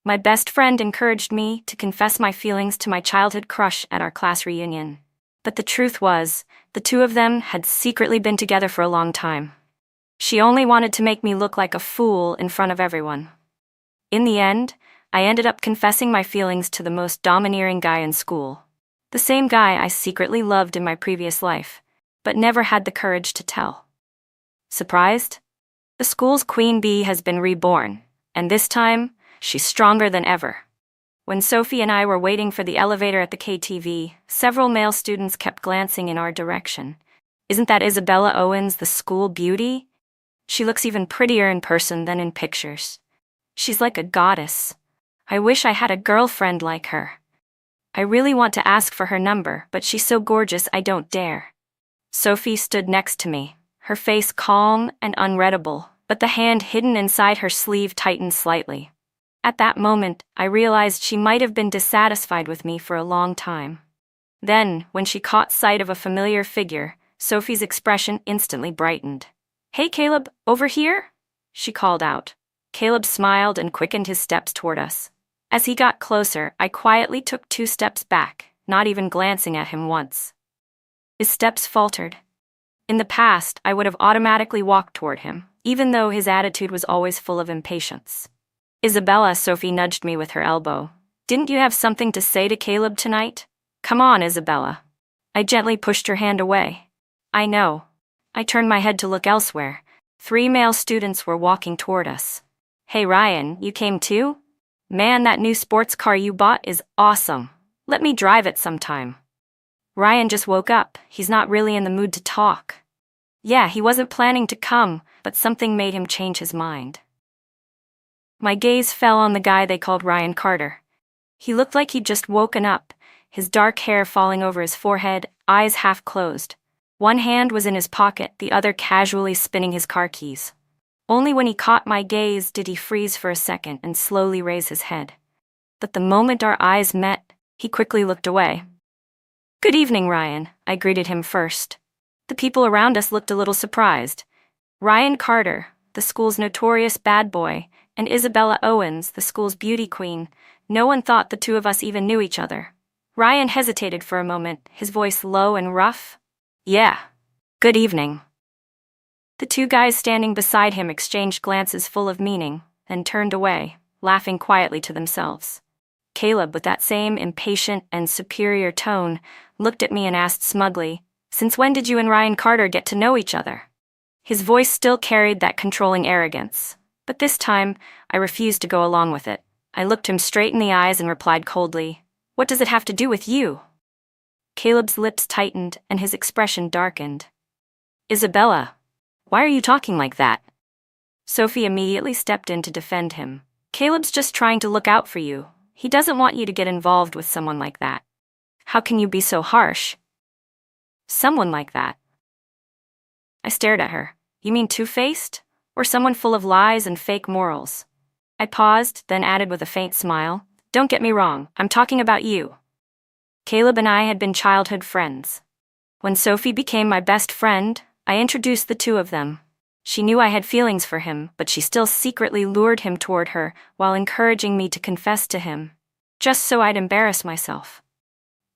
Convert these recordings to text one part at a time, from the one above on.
My best friend encouraged me to confess my feelings to my childhood crush at our class reunion. But the truth was, the two of them had secretly been together for a long time. She only wanted to make me look like a fool in front of everyone. In the end, I ended up confessing my feelings to the most domineering guy in school. The same guy I secretly loved in my previous life, but never had the courage to tell. Surprised? The school's queen bee has been reborn, and this time, she's stronger than ever. When Sophie and I were waiting for the elevator at the KTV, several male students kept glancing in our direction. Isn't that Isabella Owens, the school beauty? She looks even prettier in person than in pictures. She's like a goddess. I wish I had a girlfriend like her. I really want to ask for her number, but she's so gorgeous I don't dare. Sophie stood next to me, her face calm and unreadable, but the hand hidden inside her sleeve tightened slightly. At that moment, I realized she might have been dissatisfied with me for a long time. Then, when she caught sight of a familiar figure, Sophie's expression instantly brightened. "Hey Caleb, over here?" she called out. Caleb smiled and quickened his steps toward us. As he got closer, I quietly took 2 steps back, not even glancing at him once. His steps faltered. In the past, I would have automatically walked toward him, even though his attitude was always full of impatience. "Isabella," Sophie nudged me with her elbow. "Didn't you have something to say to Caleb tonight? Come on, Isabella." I gently pushed her hand away. "I know." I turned my head to look elsewhere. 3 male students were walking toward us. "Hey Ryan, you came too? Man, that new sports car you bought is awesome. Let me drive it sometime." Ryan just woke up. He's not really in the mood to talk. Yeah, he wasn't planning to come, but something made him change his mind. My gaze fell on the guy they called Ryan Carter. He looked like he'd just woken up, his dark hair falling over his forehead, eyes half closed. One hand was in his pocket, the other casually spinning his car keys. Only when he caught my gaze did he freeze for a second and slowly raise his head. But the moment our eyes met, he quickly looked away. "Good evening, Ryan," I greeted him first. The people around us looked a little surprised. Ryan Carter, the school's notorious bad boy, and Isabella Owens, the school's beauty queen, no one thought the two of us even knew each other. Ryan hesitated for a moment, his voice low and rough. "Yeah, good evening." The 2 guys standing beside him exchanged glances full of meaning, then turned away, laughing quietly to themselves. Caleb, with that same impatient and superior tone, looked at me and asked smugly, "Since when did you and Ryan Carter get to know each other?" His voice still carried that controlling arrogance, but this time, I refused to go along with it. I looked him straight in the eyes and replied coldly, "What does it have to do with you?" Caleb's lips tightened and his expression darkened. "Isabella, why are you talking like that?" Sophie immediately stepped in to defend him. "Caleb's just trying to look out for you. He doesn't want you to get involved with someone like that." "How can you be so harsh?" "Someone like that?" I stared at her. "You mean two-faced? Or someone full of lies and fake morals?" I paused, then added with a faint smile, "Don't get me wrong, I'm talking about you." Caleb and I had been childhood friends. When Sophie became my best friend, I introduced the 2 of them. She knew I had feelings for him, but she still secretly lured him toward her while encouraging me to confess to him, just so I'd embarrass myself.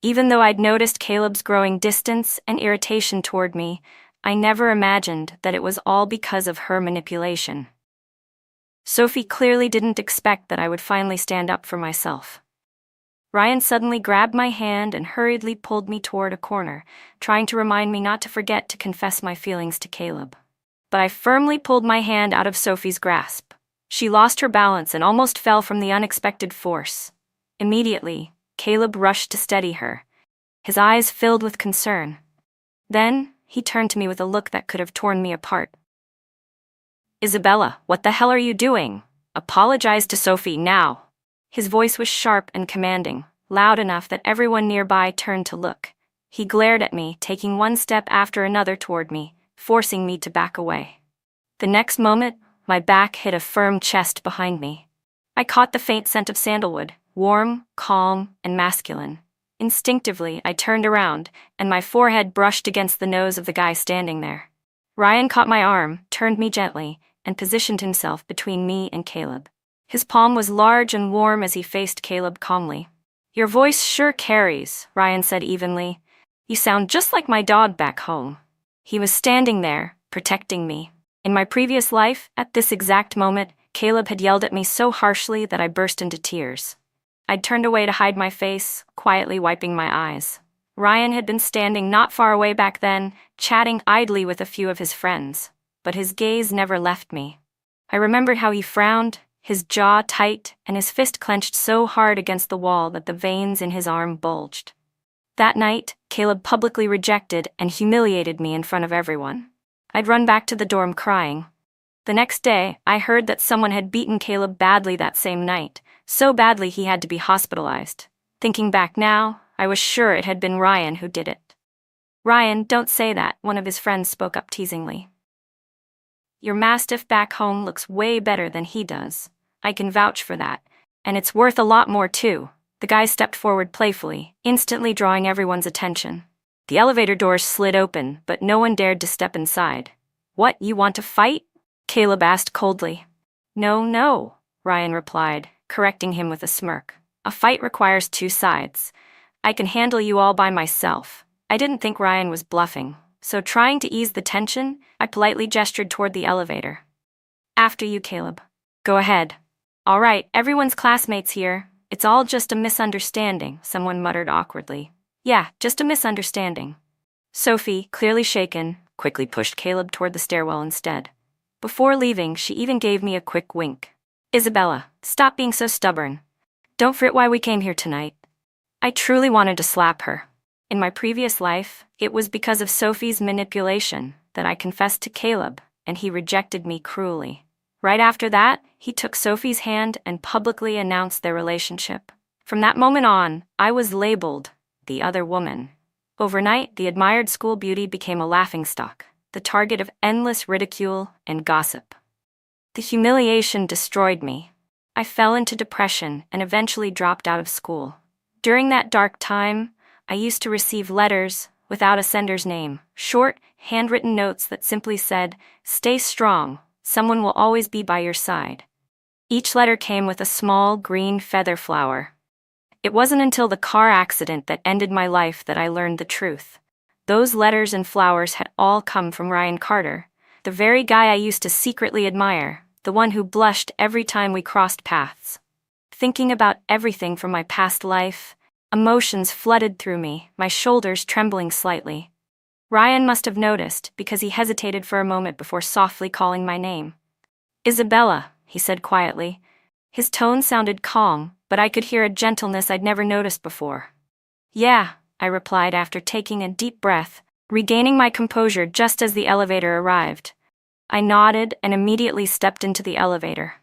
Even though I'd noticed Caleb's growing distance and irritation toward me, I never imagined that it was all because of her manipulation. Sophie clearly didn't expect that I would finally stand up for myself. Ryan suddenly grabbed my hand and hurriedly pulled me toward a corner, trying to remind me not to forget to confess my feelings to Caleb. But I firmly pulled my hand out of Sophie's grasp. She lost her balance and almost fell from the unexpected force. Immediately, Caleb rushed to steady her, his eyes filled with concern. Then, he turned to me with a look that could have torn me apart. "Isabella, what the hell are you doing? Apologize to Sophie now." His voice was sharp and commanding, loud enough that everyone nearby turned to look. He glared at me, taking one step after another toward me, forcing me to back away. The next moment, my back hit a firm chest behind me. I caught the faint scent of sandalwood, warm, calm, and masculine. Instinctively, I turned around, and my forehead brushed against the nose of the guy standing there. Ryan caught my arm, turned me gently, and positioned himself between me and Caleb. His palm was large and warm as he faced Caleb calmly. "Your voice sure carries," Ryan said evenly. "You sound just like my dog back home." He was standing there, protecting me. In my previous life, at this exact moment, Caleb had yelled at me so harshly that I burst into tears. I'd turned away to hide my face, quietly wiping my eyes. Ryan had been standing not far away back then, chatting idly with a few of his friends, but his gaze never left me. I remembered how he frowned, his jaw tight, and his fist clenched so hard against the wall that the veins in his arm bulged. That night, Caleb publicly rejected and humiliated me in front of everyone. I'd run back to the dorm crying. The next day, I heard that someone had beaten Caleb badly that same night, so badly he had to be hospitalized. Thinking back now, I was sure it had been Ryan who did it. "Ryan, don't say that," one of his friends spoke up teasingly. "Your mastiff back home looks way better than he does. I can vouch for that, and it's worth a lot more too." The guy stepped forward playfully, instantly drawing everyone's attention. The elevator doors slid open, but no one dared to step inside. "What, you want to fight?" Caleb asked coldly. No, Ryan replied, correcting him with a smirk. "A fight requires two sides. I can handle you all by myself." I didn't think Ryan was bluffing, so trying to ease the tension, I politely gestured toward the elevator. "After you, Caleb." "Go ahead." "All right, everyone's classmates here. It's all just a misunderstanding," someone muttered awkwardly. "Yeah, just a misunderstanding." Sophie, clearly shaken, quickly pushed Caleb toward the stairwell instead. Before leaving, she even gave me a quick wink. "Isabella, stop being so stubborn. Don't forget why we came here tonight." I truly wanted to slap her. In my previous life, it was because of Sophie's manipulation that I confessed to Caleb, and he rejected me cruelly. Right after that, he took Sophie's hand and publicly announced their relationship. From that moment on, I was labeled the other woman. Overnight, the admired school beauty became a laughingstock, the target of endless ridicule and gossip. The humiliation destroyed me. I fell into depression and eventually dropped out of school. During that dark time, I used to receive letters without a sender's name, short, handwritten notes that simply said, "Stay strong, someone will always be by your side." Each letter came with a small green feather flower. It wasn't until the car accident that ended my life that I learned the truth. Those letters and flowers had all come from Ryan Carter, the very guy I used to secretly admire, the one who blushed every time we crossed paths. Thinking about everything from my past life, emotions flooded through me, my shoulders trembling slightly. Ryan must have noticed because he hesitated for a moment before softly calling my name. "Isabella," he said quietly. His tone sounded calm, but I could hear a gentleness I'd never noticed before. "Yeah," I replied after taking a deep breath, regaining my composure just as the elevator arrived. I nodded and immediately stepped into the elevator.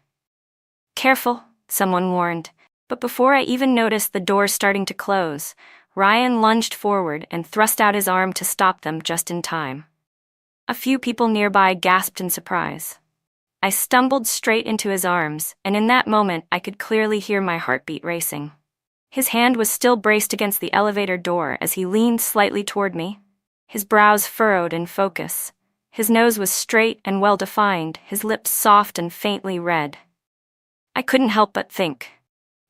"Careful," someone warned, but before I even noticed the doors starting to close, Ryan lunged forward and thrust out his arm to stop them just in time. A few people nearby gasped in surprise. I stumbled straight into his arms, and in that moment I could clearly hear my heartbeat racing. His hand was still braced against the elevator door as he leaned slightly toward me. His brows furrowed in focus. His nose was straight and well-defined, his lips soft and faintly red. I couldn't help but think,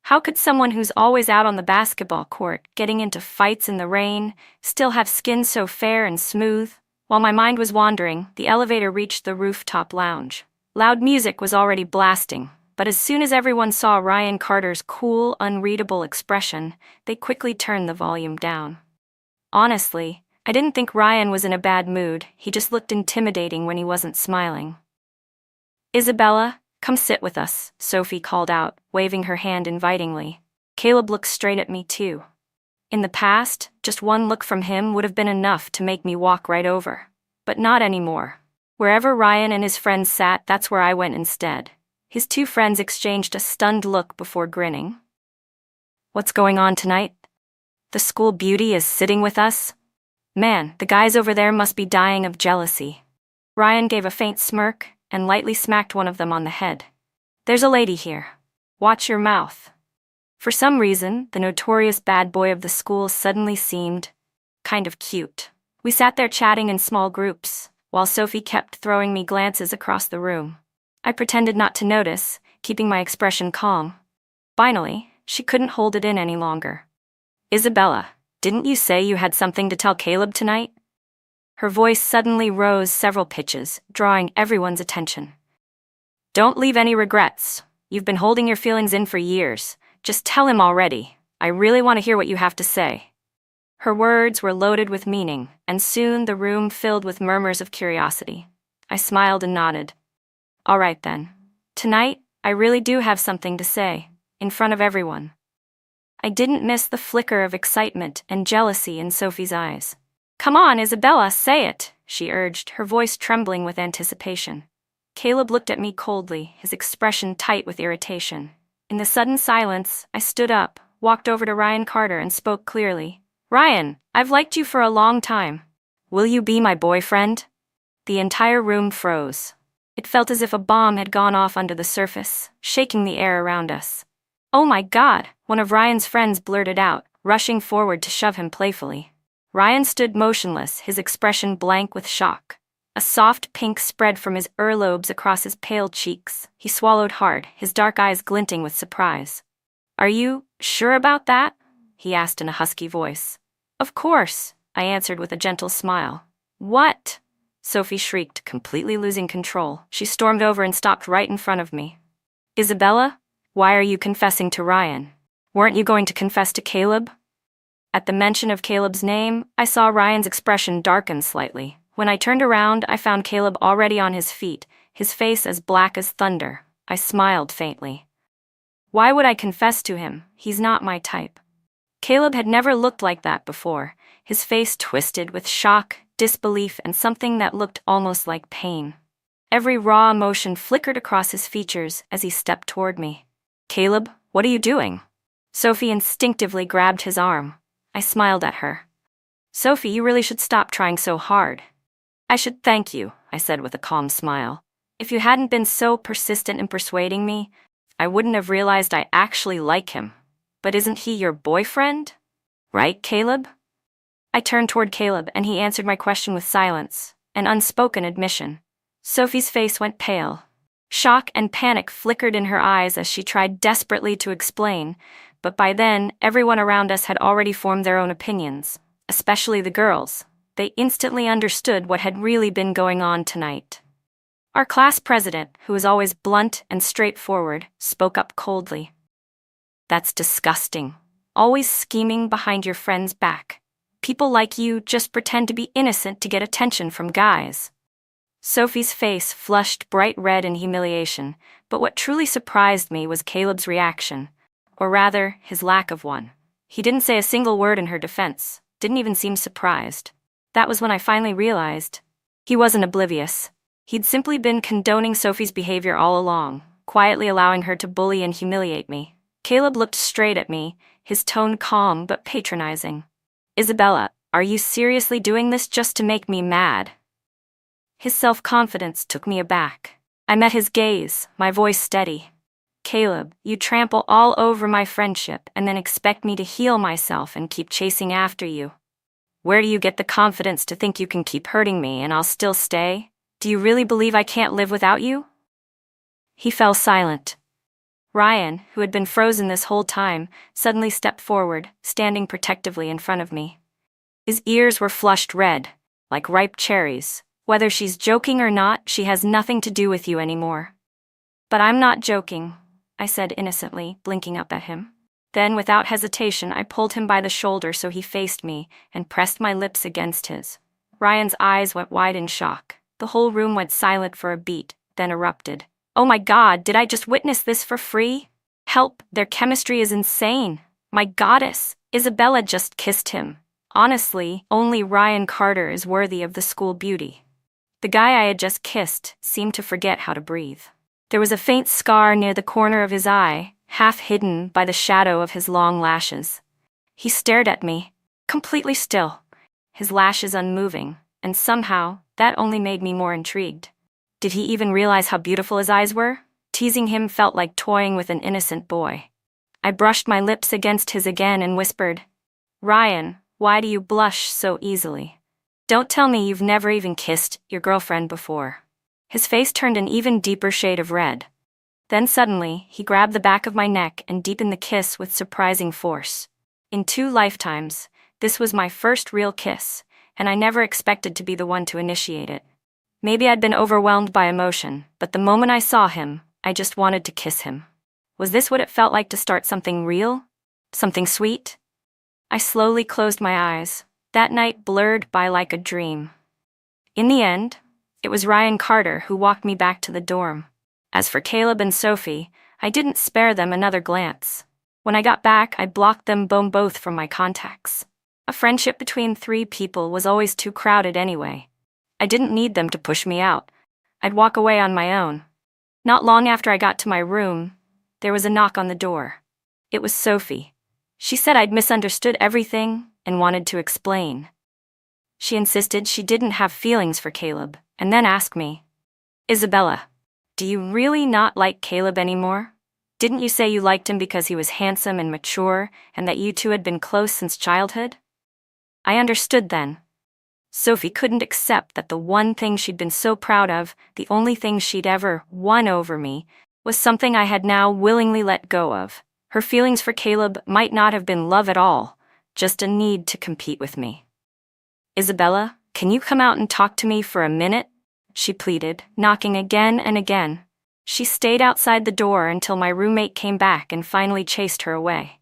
how could someone who's always out on the basketball court, getting into fights in the rain, still have skin so fair and smooth? While my mind was wandering, the elevator reached the rooftop lounge. Loud music was already blasting, but as soon as everyone saw Ryan Carter's cool, unreadable expression, they quickly turned the volume down. Honestly, I didn't think Ryan was in a bad mood, he just looked intimidating when he wasn't smiling. "Isabella, come sit with us," Sophie called out, waving her hand invitingly. Caleb looked straight at me too. In the past, just one look from him would have been enough to make me walk right over. But not anymore. Wherever Ryan and his friends sat, that's where I went instead. His two friends exchanged a stunned look before grinning. "What's going on tonight? The school beauty is sitting with us? Man, the guys over there must be dying of jealousy." Ryan gave a faint smirk and lightly smacked one of them on the head. "There's a lady here. Watch your mouth." For some reason, the notorious bad boy of the school suddenly seemed kind of cute. We sat there chatting in small groups, while Sophie kept throwing me glances across the room. I pretended not to notice, keeping my expression calm. Finally, she couldn't hold it in any longer. Isabella, didn't you say you had something to tell Caleb tonight? Her voice suddenly rose several pitches, drawing everyone's attention. Don't leave any regrets. You've been holding your feelings in for years. Just tell him already. I really want to hear what you have to say. Her words were loaded with meaning, and soon the room filled with murmurs of curiosity. I smiled and nodded. All right then. Tonight, I really do have something to say, in front of everyone. I didn't miss the flicker of excitement and jealousy in Sophie's eyes. Come on, Isabella, say it, she urged, her voice trembling with anticipation. Caleb looked at me coldly, his expression tight with irritation. In the sudden silence, I stood up, walked over to Ryan Carter and spoke clearly. Ryan, I've liked you for a long time. Will you be my boyfriend? The entire room froze. It felt as if a bomb had gone off under the surface, shaking the air around us. Oh my God, one of Ryan's friends blurted out, rushing forward to shove him playfully. Ryan stood motionless, his expression blank with shock. A soft pink spread from his earlobes across his pale cheeks. He swallowed hard, his dark eyes glinting with surprise. Are you sure about that? He asked in a husky voice. Of course, I answered with a gentle smile. What? Sophie shrieked, completely losing control. She stormed over and stopped right in front of me. Isabella, why are you confessing to Ryan? Weren't you going to confess to Caleb? At the mention of Caleb's name, I saw Ryan's expression darken slightly. When I turned around, I found Caleb already on his feet, his face as black as thunder. I smiled faintly. Why would I confess to him? He's not my type. Caleb had never looked like that before, his face twisted with shock, disbelief, and something that looked almost like pain. Every raw emotion flickered across his features as he stepped toward me. Caleb, what are you doing? Sophie instinctively grabbed his arm. I smiled at her. Sophie, you really should stop trying so hard. I should thank you, I said with a calm smile. If you hadn't been so persistent in persuading me, I wouldn't have realized I actually like him. But isn't he your boyfriend? Right, Caleb? I turned toward Caleb and he answered my question with silence, an unspoken admission. Sophie's face went pale. Shock and panic flickered in her eyes as she tried desperately to explain, but by then, everyone around us had already formed their own opinions, especially the girls. They instantly understood what had really been going on tonight. Our class president, who was always blunt and straightforward, spoke up coldly. That's disgusting. Always scheming behind your friend's back. People like you just pretend to be innocent to get attention from guys. Sophie's face flushed bright red in humiliation, but what truly surprised me was Caleb's reaction, or rather, his lack of one. He didn't say a single word in her defense, didn't even seem surprised. That was when I finally realized. He wasn't oblivious. He'd simply been condoning Sophie's behavior all along, quietly allowing her to bully and humiliate me. Caleb looked straight at me, his tone calm but patronizing. Isabella, are you seriously doing this just to make me mad? His self-confidence took me aback. I met his gaze, my voice steady. Caleb, you trample all over my friendship and then expect me to heal myself and keep chasing after you. Where do you get the confidence to think you can keep hurting me and I'll still stay? Do you really believe I can't live without you? He fell silent. Ryan, who had been frozen this whole time, suddenly stepped forward, standing protectively in front of me. His ears were flushed red, like ripe cherries. Whether she's joking or not, she has nothing to do with you anymore. But I'm not joking, I said innocently, blinking up at him. Then, without hesitation, I pulled him by the shoulder so he faced me and pressed my lips against his. Ryan's eyes went wide in shock. The whole room went silent for a beat, then erupted. Oh my God, did I just witness this for free? Help, their chemistry is insane. My goddess, Isabella just kissed him. Honestly, only Ryan Carter is worthy of the school beauty. The guy I had just kissed seemed to forget how to breathe. There was a faint scar near the corner of his eye, half hidden by the shadow of his long lashes. He stared at me, completely still, his lashes unmoving, and somehow, that only made me more intrigued. Did he even realize how beautiful his eyes were? Teasing him felt like toying with an innocent boy. I brushed my lips against his again and whispered, Ryan, why do you blush so easily? Don't tell me you've never even kissed your girlfriend before. His face turned an even deeper shade of red. Then suddenly, he grabbed the back of my neck and deepened the kiss with surprising force. In 2 lifetimes, this was my first real kiss, and I never expected to be the one to initiate it. Maybe I'd been overwhelmed by emotion, but the moment I saw him, I just wanted to kiss him. Was this what it felt like to start something real? Something sweet? I slowly closed my eyes. That night blurred by like a dream. In the end, it was Ryan Carter who walked me back to the dorm. As for Caleb and Sophie, I didn't spare them another glance. When I got back, I blocked them both from my contacts. A friendship between 3 people was always too crowded anyway. I didn't need them to push me out. I'd walk away on my own. Not long after I got to my room, there was a knock on the door. It was Sophie. She said I'd misunderstood everything and wanted to explain. She insisted she didn't have feelings for Caleb, and then asked me, "Isabella, do you really not like Caleb anymore? Didn't you say you liked him because he was handsome and mature, and that you two had been close since childhood?" I understood then. Sophie couldn't accept that the one thing she'd been so proud of, the only thing she'd ever won over me, was something I had now willingly let go of. Her feelings for Caleb might not have been love at all, just a need to compete with me. "Isabella, can you come out and talk to me for a minute?" she pleaded, knocking again and again. She stayed outside the door until my roommate came back and finally chased her away.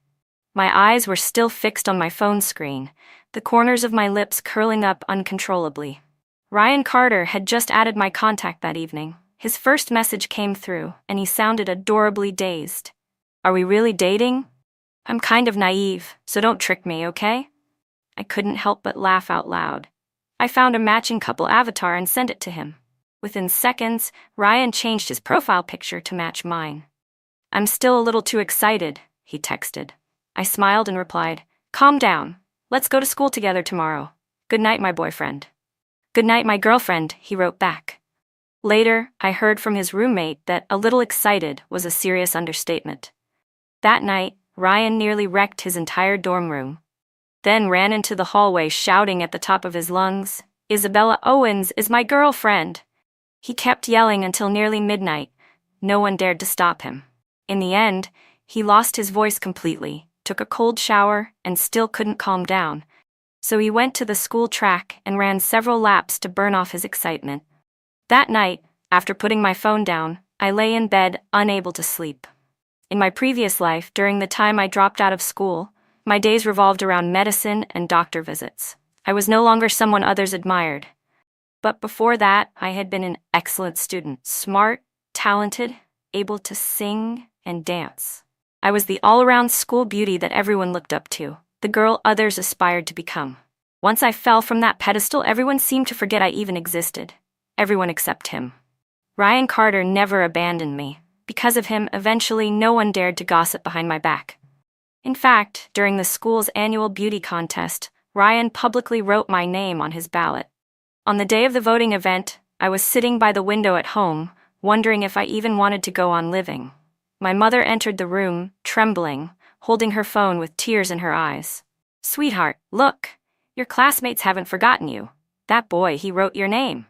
My eyes were still fixed on my phone screen, the corners of my lips curling up uncontrollably. Ryan Carter had just added my contact that evening. His first message came through, and he sounded adorably dazed. "Are we really dating? I'm kind of naive, so don't trick me, okay?" I couldn't help but laugh out loud. I found a matching couple avatar and sent it to him. Within seconds, Ryan changed his profile picture to match mine. "I'm still a little too excited," he texted. I smiled and replied, "Calm down. Let's go to school together tomorrow. Good night, my boyfriend." "Good night, my girlfriend," he wrote back. Later, I heard from his roommate that a little excited was a serious understatement. That night, Ryan nearly wrecked his entire dorm room, then ran into the hallway shouting at the top of his lungs, "Isabella Owens is my girlfriend!" He kept yelling until nearly midnight. No one dared to stop him. In the end, he lost his voice completely, took a cold shower, and still couldn't calm down. So he went to the school track and ran several laps to burn off his excitement. That night, after putting my phone down, I lay in bed, unable to sleep. In my previous life, during the time I dropped out of school, my days revolved around medicine and doctor visits. I was no longer someone others admired. But before that, I had been an excellent student, smart, talented, able to sing and dance. I was the all-around school beauty that everyone looked up to, the girl others aspired to become. Once I fell from that pedestal, everyone seemed to forget I even existed. Everyone except him. Ryan Carter never abandoned me. Because of him, eventually no one dared to gossip behind my back. In fact, during the school's annual beauty contest, Ryan publicly wrote my name on his ballot. On the day of the voting event, I was sitting by the window at home, wondering if I even wanted to go on living. My mother entered the room, trembling, holding her phone with tears in her eyes. "Sweetheart, look, your classmates haven't forgotten you. That boy, he wrote your name."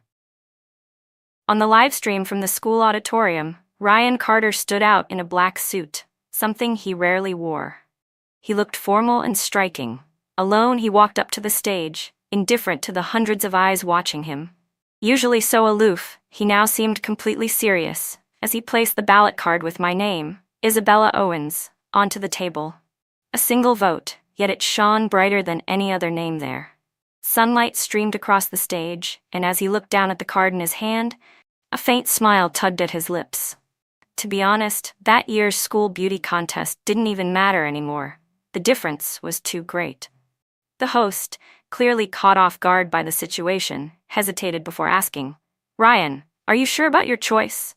On the live stream from the school auditorium, Ryan Carter stood out in a black suit, something he rarely wore. He looked formal and striking. Alone, he walked up to the stage, indifferent to the hundreds of eyes watching him. Usually so aloof, he now seemed completely serious, as he placed the ballot card with my name, Isabella Owens, onto the table. A single vote, yet it shone brighter than any other name there. Sunlight streamed across the stage, and as he looked down at the card in his hand, a faint smile tugged at his lips. To be honest, that year's school beauty contest didn't even matter anymore. The difference was too great. The host, clearly caught off guard by the situation, hesitated before asking, "Ryan, are you sure about your choice?"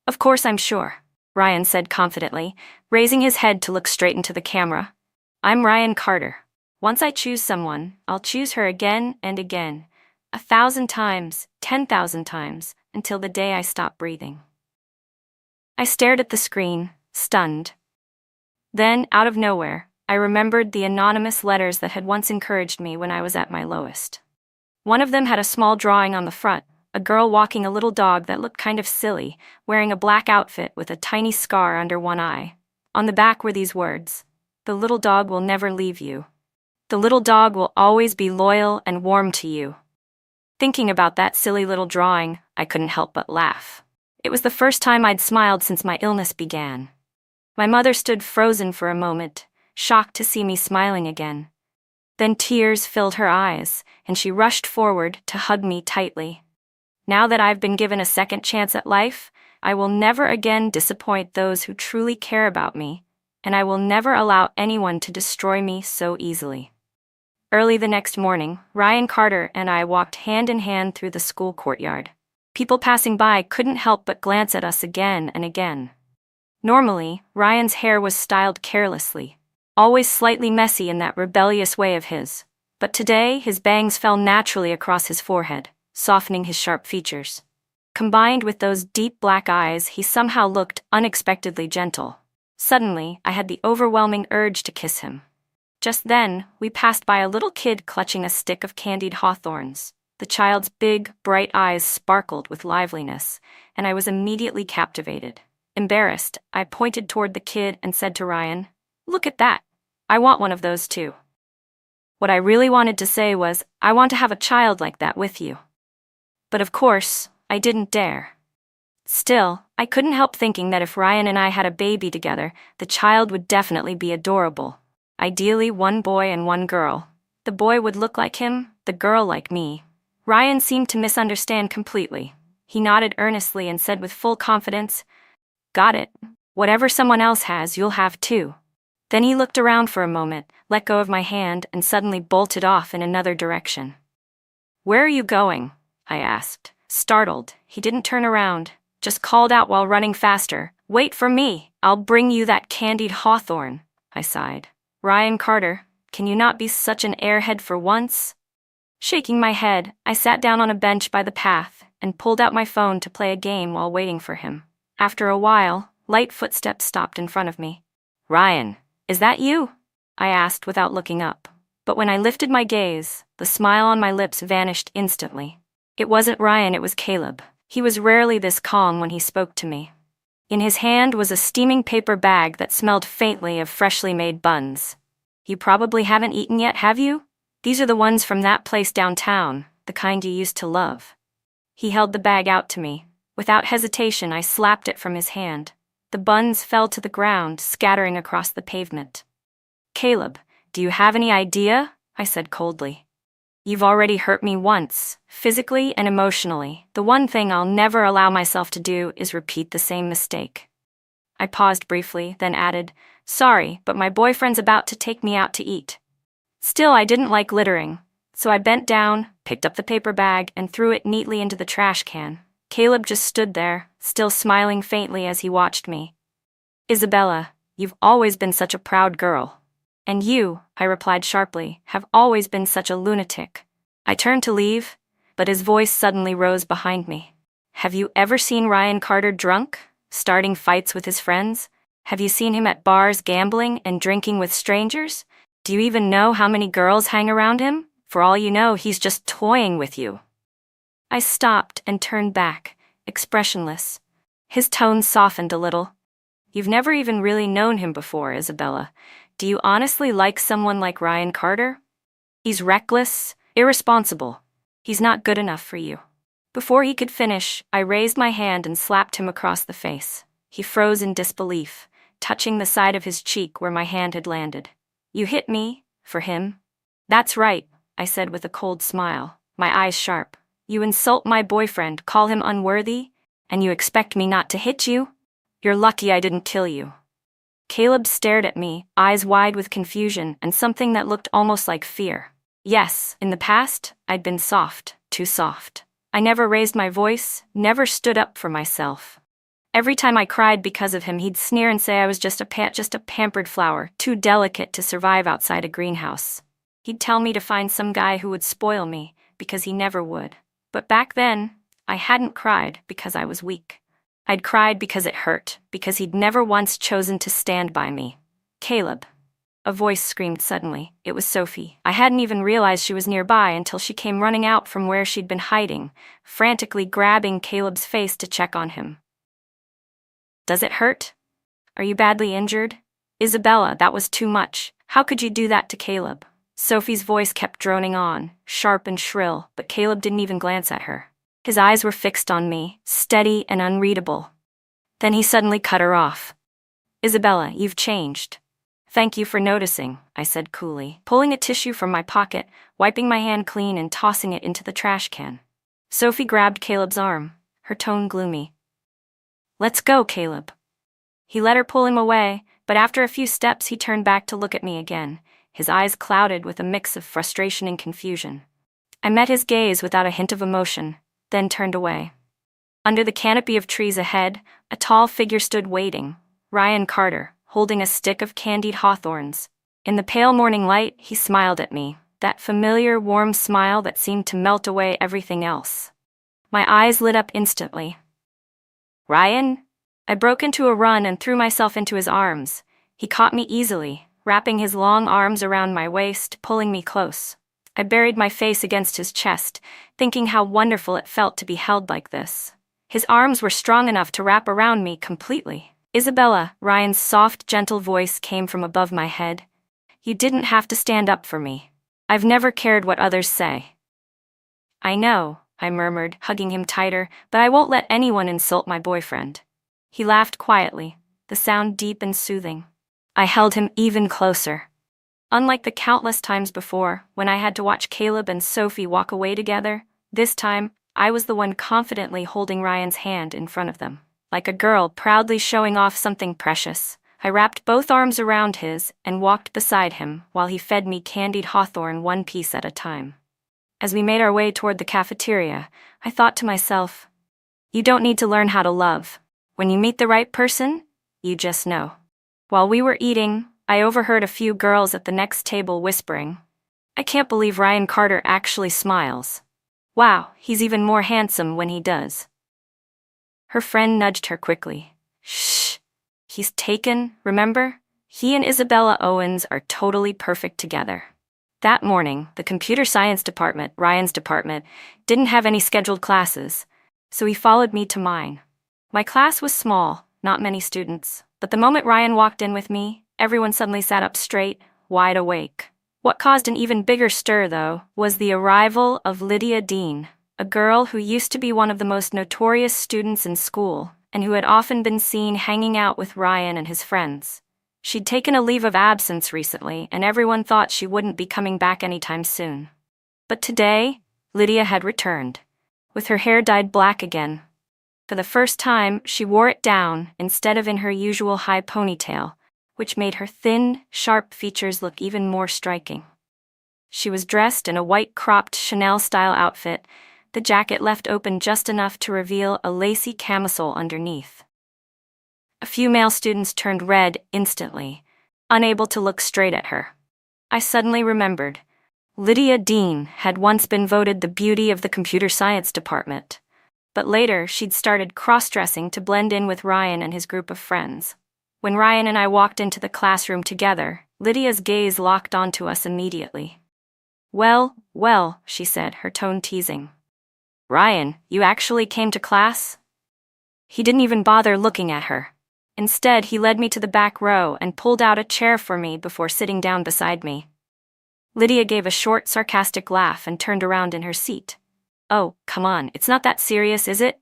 "Of course I'm sure," Ryan said confidently, raising his head to look straight into the camera. "I'm Ryan Carter. Once I choose someone, I'll choose her again and again, 1,000 times, 10,000 times, until the day I stop breathing." I stared at the screen, stunned. Then, out of nowhere, I remembered the anonymous letters that had once encouraged me when I was at my lowest. One of them had a small drawing on the front, a girl walking a little dog that looked kind of silly, wearing a black outfit with a tiny scar under one eye. On the back were these words: "The little dog will never leave you. The little dog will always be loyal and warm to you." Thinking about that silly little drawing, I couldn't help but laugh. It was the first time I'd smiled since my illness began. My mother stood frozen for a moment, shocked to see me smiling again. Then tears filled her eyes, and she rushed forward to hug me tightly. Now that I've been given a second chance at life, I will never again disappoint those who truly care about me, and I will never allow anyone to destroy me so easily. Early the next morning, Ryan Carter and I walked hand in hand through the school courtyard. People passing by couldn't help but glance at us again and again. Normally, Ryan's hair was styled carelessly, always slightly messy in that rebellious way of his. But today, his bangs fell naturally across his forehead, softening his sharp features. Combined with those deep black eyes, he somehow looked unexpectedly gentle. Suddenly, I had the overwhelming urge to kiss him. Just then, we passed by a little kid clutching a stick of candied hawthorns. The child's big, bright eyes sparkled with liveliness, and I was immediately captivated. Embarrassed, I pointed toward the kid and said to Ryan, "Look at that. I want one of those too." What I really wanted to say was, "I want to have a child like that with you." But of course, I didn't dare. Still, I couldn't help thinking that if Ryan and I had a baby together, the child would definitely be adorable. Ideally, one boy and one girl. The boy would look like him, the girl like me. Ryan seemed to misunderstand completely. He nodded earnestly and said with full confidence, "Got it. Whatever someone else has, you'll have too." Then he looked around for a moment, let go of my hand, and suddenly bolted off in another direction. "Where are you going?" I asked. Startled, he didn't turn around, just called out while running faster, "Wait for me, I'll bring you that candied hawthorn." I sighed. "Ryan Carter, can you not be such an airhead for once?" Shaking my head, I sat down on a bench by the path and pulled out my phone to play a game while waiting for him. After a while, light footsteps stopped in front of me. "Ryan, is that you?" I asked without looking up. But when I lifted my gaze, the smile on my lips vanished instantly. It wasn't Ryan, it was Caleb. He was rarely this calm when he spoke to me. In his hand was a steaming paper bag that smelled faintly of freshly made buns. "You probably haven't eaten yet, have you? These are the ones from that place downtown, the kind you used to love." He held the bag out to me. Without hesitation, I slapped it from his hand. The buns fell to the ground, scattering across the pavement. "Caleb, do you have any idea?" I said coldly. "You've already hurt me once, physically and emotionally. The one thing I'll never allow myself to do is repeat the same mistake." I paused briefly, then added, "Sorry, but my boyfriend's about to take me out to eat." Still, I didn't like littering, so I bent down, picked up the paper bag, and threw it neatly into the trash can. Caleb just stood there, still smiling faintly as he watched me. "Isabella, you've always been such a proud girl." "And you," I replied sharply, "have always been such a lunatic." I turned to leave, but his voice suddenly rose behind me. "Have you ever seen Ryan Carter drunk, starting fights with his friends? Have you seen him at bars gambling and drinking with strangers? Do you even know how many girls hang around him? For all you know, he's just toying with you." I stopped and turned back, expressionless. His tone softened a little. "You've never even really known him before, Isabella. Do you honestly like someone like Ryan Carter? He's reckless, irresponsible. He's not good enough for you." Before he could finish, I raised my hand and slapped him across the face. He froze in disbelief, touching the side of his cheek where my hand had landed. "You hit me, for him?" "That's right," I said with a cold smile, my eyes sharp. "You insult my boyfriend, call him unworthy, and you expect me not to hit you? You're lucky I didn't kill you." Caleb stared at me, eyes wide with confusion and something that looked almost like fear. Yes, in the past, I'd been soft, too soft. I never raised my voice, never stood up for myself. Every time I cried because of him, he'd sneer and say I was just a pampered flower, too delicate to survive outside a greenhouse. He'd tell me to find some guy who would spoil me, because he never would. But back then, I hadn't cried because I was weak. I'd cried because it hurt, because he'd never once chosen to stand by me. Caleb, A voice screamed suddenly. It was Sophie. I hadn't even realized she was nearby until she came running out from where she'd been hiding, frantically grabbing Caleb's face to check on him. Does it hurt? Are you badly injured? Isabella, that was too much. How could you do that to Caleb? Sophie's voice kept droning on, sharp and shrill, but Caleb didn't even glance at her. His eyes were fixed on me, steady and unreadable. Then he suddenly cut her off. Isabella, you've changed. Thank you for noticing, I said coolly, pulling a tissue from my pocket, wiping my hand clean and tossing it into the trash can. Sophie grabbed Caleb's arm, her tone gloomy. Let's go, Caleb. He let her pull him away, but after a few steps he turned back to look at me again, his eyes clouded with a mix of frustration and confusion. I met his gaze without a hint of emotion, then turned away. Under the canopy of trees ahead, a tall figure stood waiting, Ryan Carter, holding a stick of candied hawthorns. In the pale morning light, he smiled at me, that familiar, warm smile that seemed to melt away everything else. My eyes lit up instantly. Ryan? I broke into a run and threw myself into his arms. He caught me easily, wrapping his long arms around my waist, pulling me close. I buried my face against his chest, thinking how wonderful it felt to be held like this. His arms were strong enough to wrap around me completely. Isabella, Ryan's soft, gentle voice came from above my head. You didn't have to stand up for me. I've never cared what others say. I know, I murmured, hugging him tighter, but I won't let anyone insult my boyfriend. He laughed quietly, the sound deep and soothing. I held him even closer. Unlike the countless times before, when I had to watch Caleb and Sophie walk away together, this time, I was the one confidently holding Ryan's hand in front of them. Like a girl proudly showing off something precious, I wrapped both arms around his and walked beside him while he fed me candied hawthorn one piece at a time. As we made our way toward the cafeteria, I thought to myself, you don't need to learn how to love. When you meet the right person, you just know. While we were eating, I overheard a few girls at the next table whispering, I can't believe Ryan Carter actually smiles. Wow, he's even more handsome when he does. Her friend nudged her quickly. Shh. He's taken, remember? He and Isabella Owens are totally perfect together. That morning, the computer science department, Ryan's department, didn't have any scheduled classes, so he followed me to mine. My class was small, not many students, but the moment Ryan walked in with me, everyone suddenly sat up straight, wide awake. What caused an even bigger stir, though, was the arrival of Lydia Dean, a girl who used to be one of the most notorious students in school and who had often been seen hanging out with Ryan and his friends. She'd taken a leave of absence recently, and everyone thought she wouldn't be coming back anytime soon. But today, Lydia had returned, with her hair dyed black again. For the first time, she wore it down instead of in her usual high ponytail, which made her thin, sharp features look even more striking. She was dressed in a white cropped Chanel-style outfit, the jacket left open just enough to reveal a lacy camisole underneath. A few male students turned red instantly, unable to look straight at her. I suddenly remembered. Lydia Dean had once been voted the beauty of the computer science department, but later she'd started cross-dressing to blend in with Ryan and his group of friends. When Ryan and I walked into the classroom together, Lydia's gaze locked onto us immediately. Well, she said, her tone teasing. Ryan, you actually came to class? He didn't even bother looking at her. Instead, he led me to the back row and pulled out a chair for me before sitting down beside me. Lydia gave a short, sarcastic laugh and turned around in her seat. Oh, come on, it's not that serious, is it?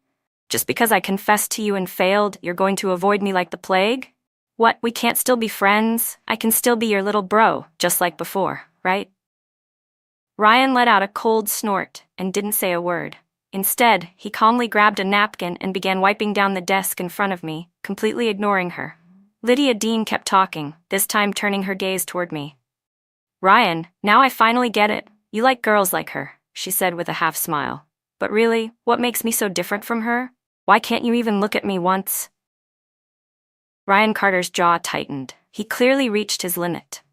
Just because I confessed to you and failed, you're going to avoid me like the plague? What, we can't still be friends? I can still be your little bro, just like before, right? Ryan let out a cold snort and didn't say a word. Instead, he calmly grabbed a napkin and began wiping down the desk in front of me, completely ignoring her. Lydia Dean kept talking, this time turning her gaze toward me. Ryan, now I finally get it. You like girls like her, she said with a half smile. But really, what makes me so different from her? Why can't you even look at me once? Ryan Carter's jaw tightened. He clearly reached his limit.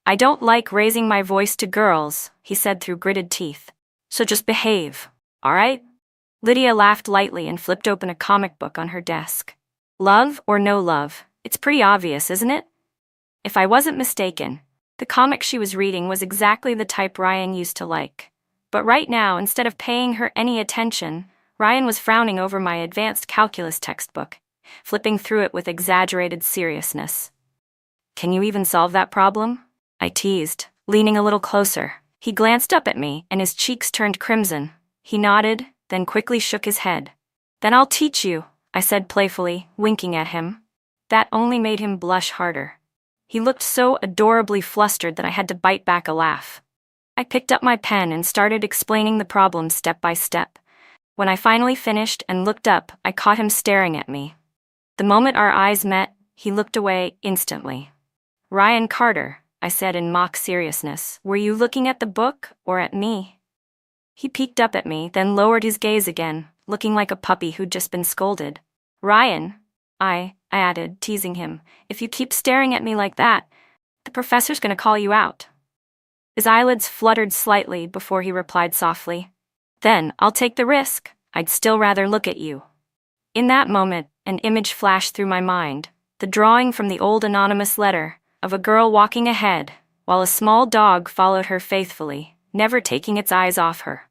I don't like raising my voice to girls, he said through gritted teeth. So just behave, all right? Lydia laughed lightly and flipped open a comic book on her desk. Love or no love? It's pretty obvious, isn't it? If I wasn't mistaken, The comic she was reading was exactly the type Ryan used to like. But right now, instead of paying her any attention, Ryan was frowning over my advanced calculus textbook, flipping through it with exaggerated seriousness. "Can you even solve that problem?" I teased, leaning a little closer. He glanced up at me, and his cheeks turned crimson. He nodded, then quickly shook his head. "Then I'll teach you," I said playfully, winking at him. That only made him blush harder. He looked so adorably flustered that I had to bite back a laugh. I picked up my pen and started explaining the problem step by step. When I finally finished and looked up, I caught him staring at me. The moment our eyes met, he looked away instantly. "Ryan Carter," I said in mock seriousness, "were you looking at the book or at me?" He peeked up at me, then lowered his gaze again, looking like a puppy who'd just been scolded. "Ryan," I added, teasing him, "if you keep staring at me like that, the professor's gonna call you out." His eyelids fluttered slightly before he replied softly, "Then I'll take the risk. I'd still rather look at you." In that moment, an image flashed through my mind, the drawing from the old anonymous letter, of a girl walking ahead, while a small dog followed her faithfully, never taking its eyes off her.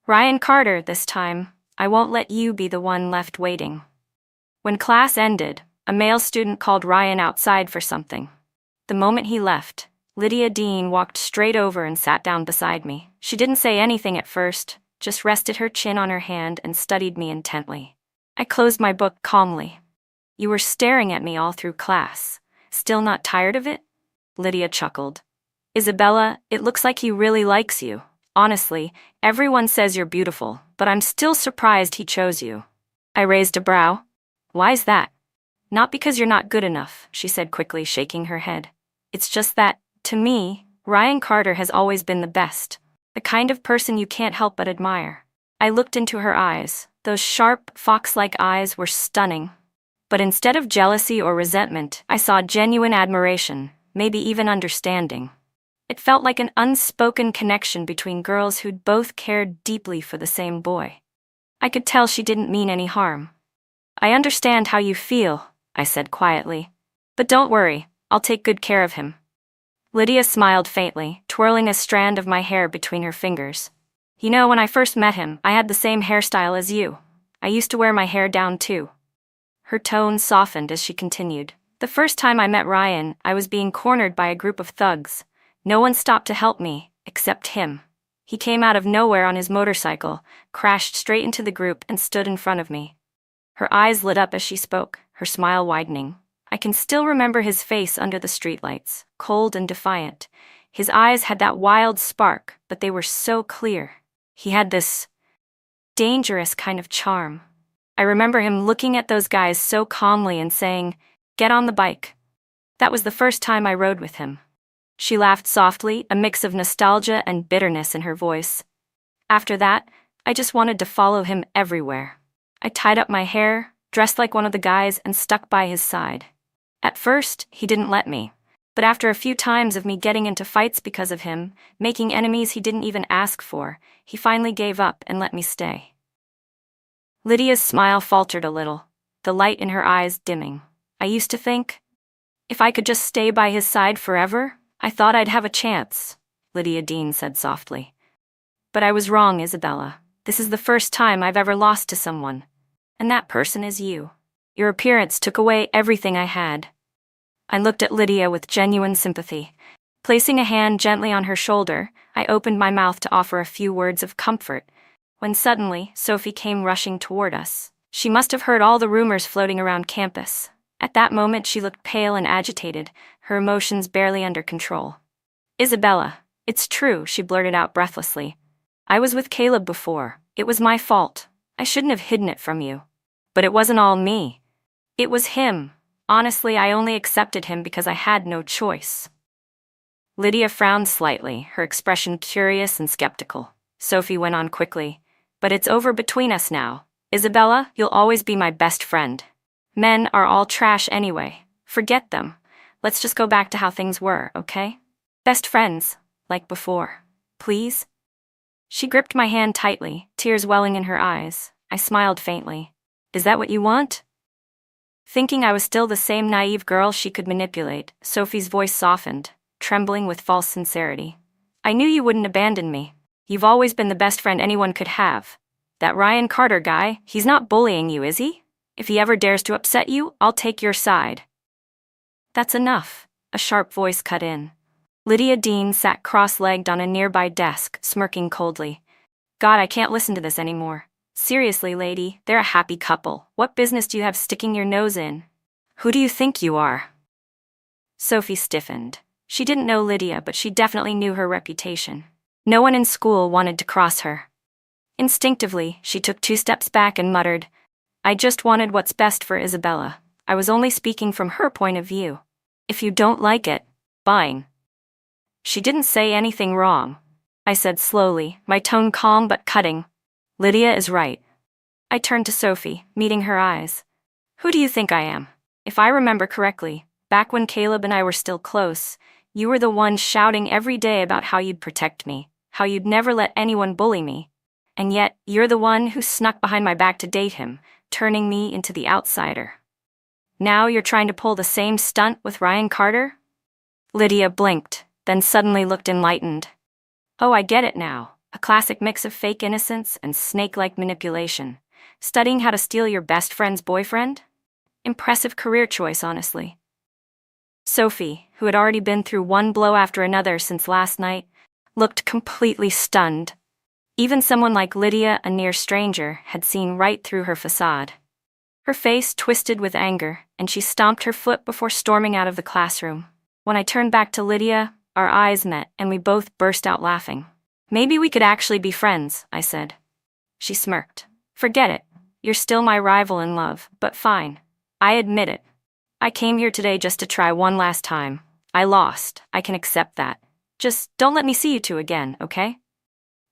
"Ryan Carter, this time, I won't let you be the one left waiting." When class ended, a male student called Ryan outside for something. The moment he left, Lydia Dean walked straight over and sat down beside me. She didn't say anything at first, just rested her chin on her hand and studied me intently. I closed my book calmly. "You were staring at me all through class. Still not tired of it?" Lydia chuckled. "Isabella, it looks like he really likes you. Honestly, everyone says you're beautiful, but I'm still surprised he chose you." I raised a brow. "Why's that?" "Not because you're not good enough," she said quickly, shaking her head. "It's just that, to me, Ryan Carter has always been the best. The kind of person you can't help but admire." I looked into her eyes. Those sharp, fox-like eyes were stunning. But instead of jealousy or resentment, I saw genuine admiration, maybe even understanding. It felt like an unspoken connection between girls who'd both cared deeply for the same boy. I could tell she didn't mean any harm. "I understand how you feel," I said quietly. "But don't worry, I'll take good care of him." Lydia smiled faintly, twirling a strand of my hair between her fingers. "You know, when I first met him, I had the same hairstyle as you. I used to wear my hair down too." Her tone softened as she continued. "The first time I met Ryan, I was being cornered by a group of thugs. No one stopped to help me, except him. He came out of nowhere on his motorcycle, crashed straight into the group, and stood in front of me." Her eyes lit up as she spoke, her smile widening. I can still remember his face under the streetlights, cold and defiant. His eyes had that wild spark, but they were so clear. He had this dangerous kind of charm. I remember him looking at those guys so calmly and saying, "Get on the bike." That was the first time I rode with him. She laughed softly, a mix of nostalgia and bitterness in her voice. "After that, I just wanted to follow him everywhere. I tied up my hair, dressed like one of the guys, and stuck by his side. At first, he didn't let me. But after a few times of me getting into fights because of him, making enemies he didn't even ask for, he finally gave up and let me stay." Lydia's smile faltered a little, the light in her eyes dimming. "I used to think, if I could just stay by his side forever, I thought I'd have a chance," Lydia Dean said softly. "But I was wrong, Isabella. This is the first time I've ever lost to someone. And that person is you. Your appearance took away everything I had." I looked at Lydia with genuine sympathy. Placing a hand gently on her shoulder, I opened my mouth to offer a few words of comfort, when suddenly Sophie came rushing toward us. She must have heard all the rumors floating around campus. At that moment she looked pale and agitated, her emotions barely under control. "Isabella, it's true," she blurted out breathlessly. "I was with Caleb before. It was my fault. I shouldn't have hidden it from you. But it wasn't all me. It was him. Honestly, I only accepted him because I had no choice." Lydia frowned slightly, her expression curious and skeptical. Sophie went on quickly. "But it's over between us now. Isabella, you'll always be my best friend. Men are all trash anyway. Forget them. Let's just go back to how things were, okay? Best friends, like before. Please?" She gripped my hand tightly, tears welling in her eyes. I smiled faintly. "Is that what you want?" Thinking I was still the same naive girl she could manipulate, Sophie's voice softened. trembling with false sincerity. "I knew you wouldn't abandon me. You've always been the best friend anyone could have. That Ryan Carter guy, he's not bullying you, is he? If he ever dares to upset you, I'll take your side." "That's enough," a sharp voice cut in. Lydia Dean sat cross-legged on a nearby desk, smirking coldly. "God, I can't listen to this anymore. Seriously, lady, they're a happy couple. What business do you have sticking your nose in? Who do you think you are?" Sophie stiffened. She didn't know Lydia, but she definitely knew her reputation. No one in school wanted to cross her. Instinctively, she took 2 steps back and muttered, "I just wanted what's best for Isabella. I was only speaking from her point of view. If you don't like it, fine." "She didn't say anything wrong," I said slowly, my tone calm but cutting. "Lydia is right." I turned to Sophie, meeting her eyes. "Who do you think I am? If I remember correctly, back when Caleb and I were still close, you were the one shouting every day about how you'd protect me, how you'd never let anyone bully me. And yet, you're the one who snuck behind my back to date him, turning me into the outsider. Now you're trying to pull the same stunt with Ryan Carter?" Lydia blinked, then suddenly looked enlightened. "Oh, I get it now. A classic mix of fake innocence and snake-like manipulation. Studying how to steal your best friend's boyfriend? Impressive career choice, honestly." Sophie, who had already been through one blow after another since last night, looked completely stunned. Even someone like Lydia, a near stranger, had seen right through her facade. Her face twisted with anger, and she stomped her foot before storming out of the classroom. When I turned back to Lydia, our eyes met and we both burst out laughing. "Maybe we could actually be friends," I said. She smirked. "Forget it. You're still my rival in love, but fine. I admit it. I came here today just to try one last time. I lost. I can accept that. Just don't let me see you two again, okay?"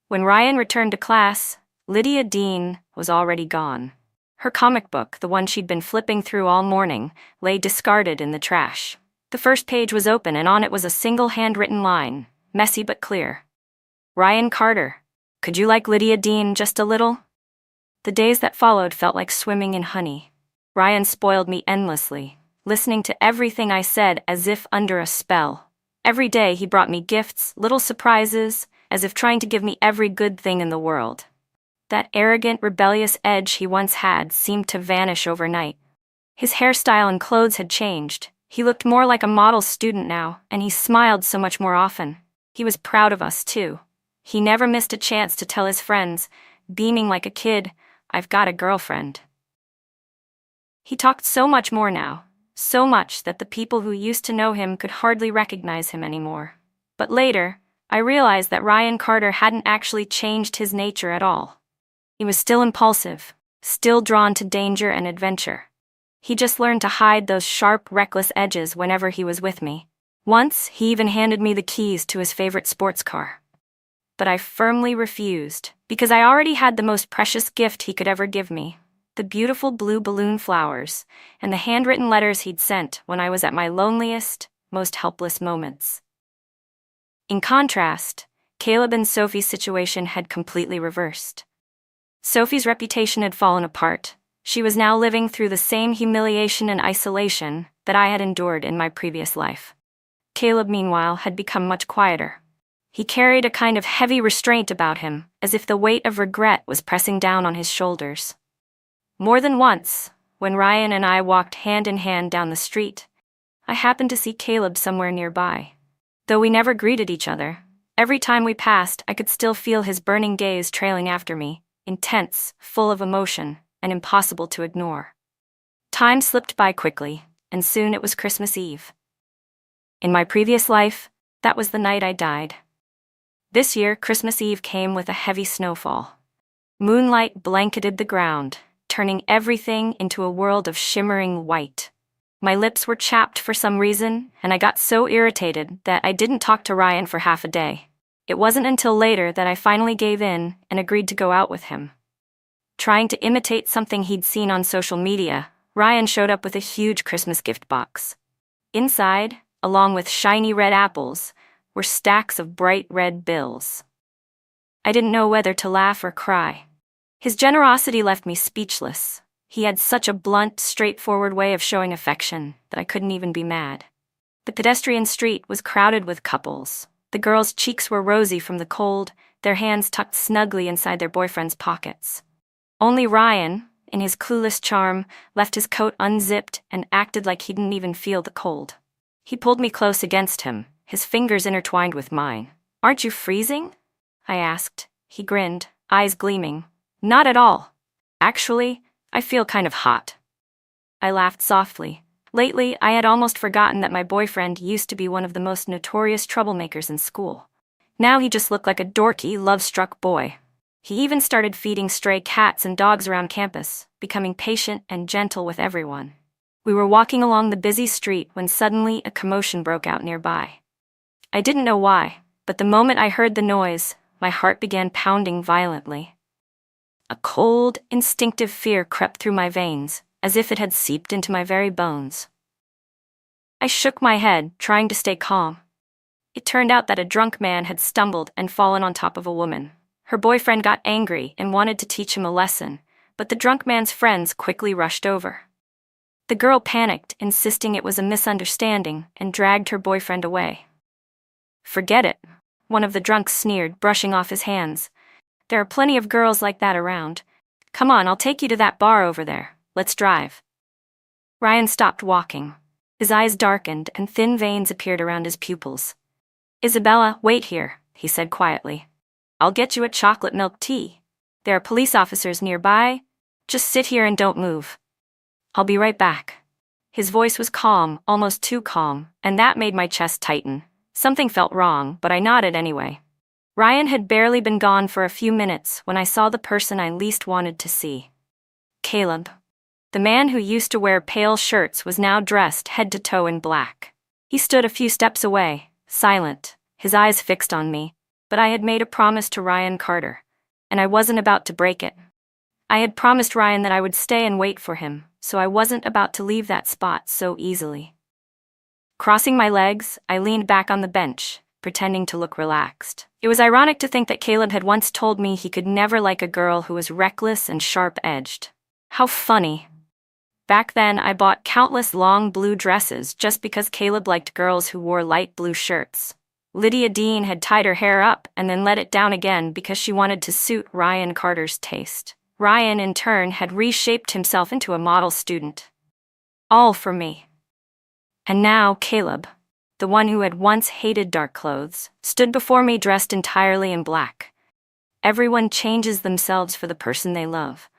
When Ryan returned to class, Lydia Dean was already gone. Her comic book, the one she'd been flipping through all morning, lay discarded in the trash. The first page was open and on it was a single handwritten line, messy but clear. "Ryan Carter, could you like Lydia Dean just a little?" The days that followed felt like swimming in honey. Ryan spoiled me endlessly, listening to everything I said as if under a spell. Every day he brought me gifts, little surprises, as if trying to give me every good thing in the world. That arrogant, rebellious edge he once had seemed to vanish overnight. His hairstyle and clothes had changed. He looked more like a model student now, and he smiled so much more often. He was proud of us, too. He never missed a chance to tell his friends, beaming like a kid, "I've got a girlfriend." He talked so much more now, so much that the people who used to know him could hardly recognize him anymore. But later, I realized that Ryan Carter hadn't actually changed his nature at all. He was still impulsive, still drawn to danger and adventure. He just learned to hide those sharp, reckless edges whenever he was with me. Once, he even handed me the keys to his favorite sports car. But I firmly refused, because I already had the most precious gift he could ever give me: the beautiful blue balloon flowers and the handwritten letters he'd sent when I was at my loneliest, most helpless moments. In contrast, Caleb and Sophie's situation had completely reversed. Sophie's reputation had fallen apart. She was now living through the same humiliation and isolation that I had endured in my previous life. Caleb, meanwhile, had become much quieter. He carried a kind of heavy restraint about him, as if the weight of regret was pressing down on his shoulders. More than once, when Ryan and I walked hand in hand down the street, I happened to see Caleb somewhere nearby. Though we never greeted each other, every time we passed I could still feel his burning gaze trailing after me, intense, full of emotion, and impossible to ignore. Time slipped by quickly, and soon it was Christmas Eve. In my previous life, that was the night I died. This year, Christmas Eve came with a heavy snowfall. Moonlight blanketed the ground, turning everything into a world of shimmering white. My lips were chapped for some reason, and I got so irritated that I didn't talk to Ryan for half a day. It wasn't until later that I finally gave in and agreed to go out with him. Trying to imitate something he'd seen on social media, Ryan showed up with a huge Christmas gift box. Inside, along with shiny red apples, were stacks of bright red bills. I didn't know whether to laugh or cry. His generosity left me speechless. He had such a blunt, straightforward way of showing affection that I couldn't even be mad. The pedestrian street was crowded with couples. The girls' cheeks were rosy from the cold, their hands tucked snugly inside their boyfriends' pockets. Only Ryan, in his clueless charm, left his coat unzipped and acted like he didn't even feel the cold. He pulled me close against him, his fingers intertwined with mine. "Aren't you freezing?" I asked. He grinned, eyes gleaming. "Not at all. Actually, I feel kind of hot." I laughed softly. Lately, I had almost forgotten that my boyfriend used to be one of the most notorious troublemakers in school. Now he just looked like a dorky, love-struck boy. He even started feeding stray cats and dogs around campus, becoming patient and gentle with everyone. We were walking along the busy street when suddenly a commotion broke out nearby. I didn't know why, but the moment I heard the noise, my heart began pounding violently. A cold, instinctive fear crept through my veins, as if it had seeped into my very bones. I shook my head, trying to stay calm. It turned out that a drunk man had stumbled and fallen on top of a woman. Her boyfriend got angry and wanted to teach him a lesson, but the drunk man's friends quickly rushed over. The girl panicked, insisting it was a misunderstanding, and dragged her boyfriend away. "Forget it," one of the drunks sneered, brushing off his hands. "There are plenty of girls like that around. Come on, I'll take you to that bar over there. Let's drive." Ryan stopped walking. His eyes darkened and thin veins appeared around his pupils. "Isabella, wait here," he said quietly. "I'll get you a chocolate milk tea. There are police officers nearby. Just sit here and don't move. I'll be right back." His voice was calm, almost too calm, and that made my chest tighten. Something felt wrong, but I nodded anyway. Ryan had barely been gone for a few minutes when I saw the person I least wanted to see. Caleb. The man who used to wear pale shirts was now dressed head to toe in black. He stood a few steps away, silent, his eyes fixed on me, but I had made a promise to Ryan Carter, and I wasn't about to break it. I had promised Ryan that I would stay and wait for him, so I wasn't about to leave that spot so easily. Crossing my legs, I leaned back on the bench, pretending to look relaxed. It was ironic to think that Caleb had once told me he could never like a girl who was reckless and sharp-edged. How funny. Back then, I bought countless long blue dresses just because Caleb liked girls who wore light blue shirts. Lydia Dean had tied her hair up and then let it down again because she wanted to suit Ryan Carter's taste. Ryan, in turn, had reshaped himself into a model student. All for me. And now Caleb, the one who had once hated dark clothes, stood before me dressed entirely in black. Everyone changes themselves for the person they love.